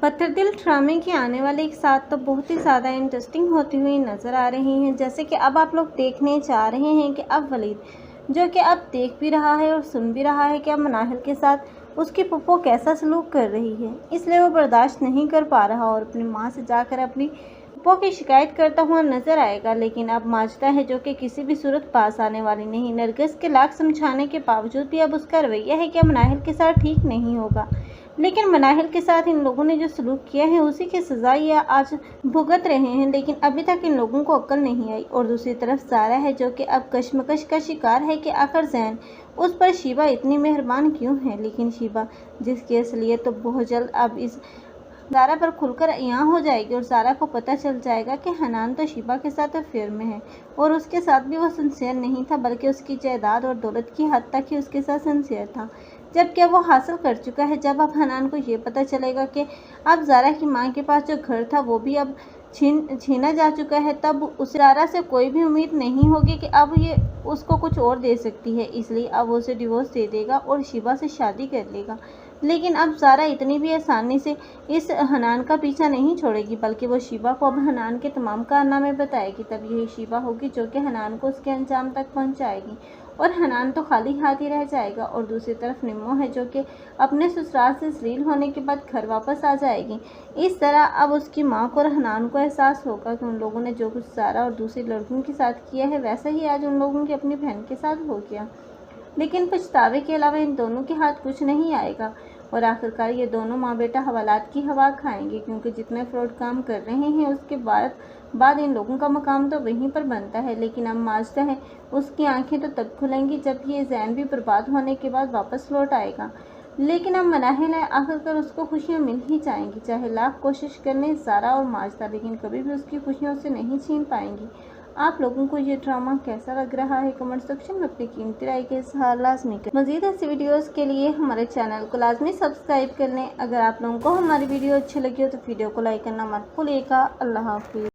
पत्थर दिल ड्रामे की आने वाले एक साथ तो बहुत ही ज़्यादा इंटरेस्टिंग होती हुई नज़र आ रही हैं। जैसे कि अब आप लोग देखने जा रहे हैं कि अब वलीद जो कि अब देख भी रहा है और सुन भी रहा है कि अब मनाहिल के साथ उसकी पप्पो कैसा सलूक कर रही है, इसलिए वो बर्दाश्त नहीं कर पा रहा और अपनी माँ से जाकर अपनी पप्पो की शिकायत करता हुआ नजर आएगा। लेकिन अब माजदा है जो कि किसी भी सूरत पास आने वाली नहीं। नरगिस के लाख समझाने के बावजूद भी अब उसका रवैया है कि मनाहिल के साथ ठीक नहीं होगा, लेकिन मनाहिल के साथ इन लोगों ने जो सलूक किया है उसी की सज़ा ये आज भुगत रहे हैं। लेकिन अभी तक इन लोगों को अक्ल नहीं आई। और दूसरी तरफ ज़ारा है जो कि अब कशमकश का शिकार है कि आखिर ज़ैन उस पर शीबा इतनी मेहरबान क्यों है। लेकिन शीबा जिसकी असलियत तो बहुत जल्द अब इस ज़ारा पर खुलकर यहाँ हो जाएगी और ज़ारा को पता चल जाएगा कि हनान तो शीबा के साथ अफेयर में है और उसके साथ भी वो सिंसियर नहीं था, बल्कि उसकी जायदाद और दौलत की हद तक ही उसके साथ सिंसियर था, जबकि वो हासिल कर चुका है। जब अब हनान को ये पता चलेगा कि अब ज़ारा की माँ के पास जो घर था वो भी अब छीना जा चुका है, तब उस ज़ारा से कोई भी उम्मीद नहीं होगी कि अब ये उसको कुछ और दे सकती है। इसलिए अब वो उसे डिवोर्स दे देगा और शीबा से शादी कर लेगा। लेकिन अब ज़ारा इतनी भी आसानी से इस हनान का पीछा नहीं छोड़ेगी, बल्कि वो शीबा को अब हनान के तमाम कारनामे बताएगी। तब यही शीबा होगी जो कि हनान को उसके अंजाम तक पहुंचाएगी और हनान तो खाली हाथ ही रह जाएगा। और दूसरी तरफ निम्मो है जो कि अपने ससुराल से जलील होने के बाद घर वापस आ जाएगी। इस तरह अब उसकी माँ को और हनान को एहसास होगा कि उन लोगों ने जो कुछ ज़ारा और दूसरी लड़कियों के साथ किया है वैसा ही आज उन लोगों की अपनी बहन के साथ हो गया। लेकिन पछतावे के अलावा इन दोनों के हाथ कुछ नहीं आएगा और आखिरकार ये दोनों माँ बेटा हवालात की हवा खाएंगे, क्योंकि जितने फ्रॉड काम कर रहे हैं उसके बाद इन लोगों का मकाम तो वहीं पर बनता है। लेकिन अब माजदा है उसकी आंखें तो तब खुलेंगी जब ये ज़ैन भी बर्बाद होने के बाद वापस लौट आएगा। लेकिन अब मनाहिल है, आखिरकार उसको खुशियाँ मिल ही जाएंगी, चाहे लाख कोशिश करने ज़ारा और माजदा, लेकिन कभी भी उसकी खुशियाँ उसे नहीं छीन पाएंगी। आप लोगों को ये ड्रामा कैसा लग रहा है कमेंट सेक्शन में अपनी कीमती राय के इज़हार लाजमी करें। मज़ीद ऐसी वीडियोस के लिए हमारे चैनल को लाजमी सब्सक्राइब कर लें। अगर आप लोगों को हमारी वीडियो अच्छी लगी हो तो वीडियो को लाइक करना मत भूलिएगा। अल्लाह हाफिज़।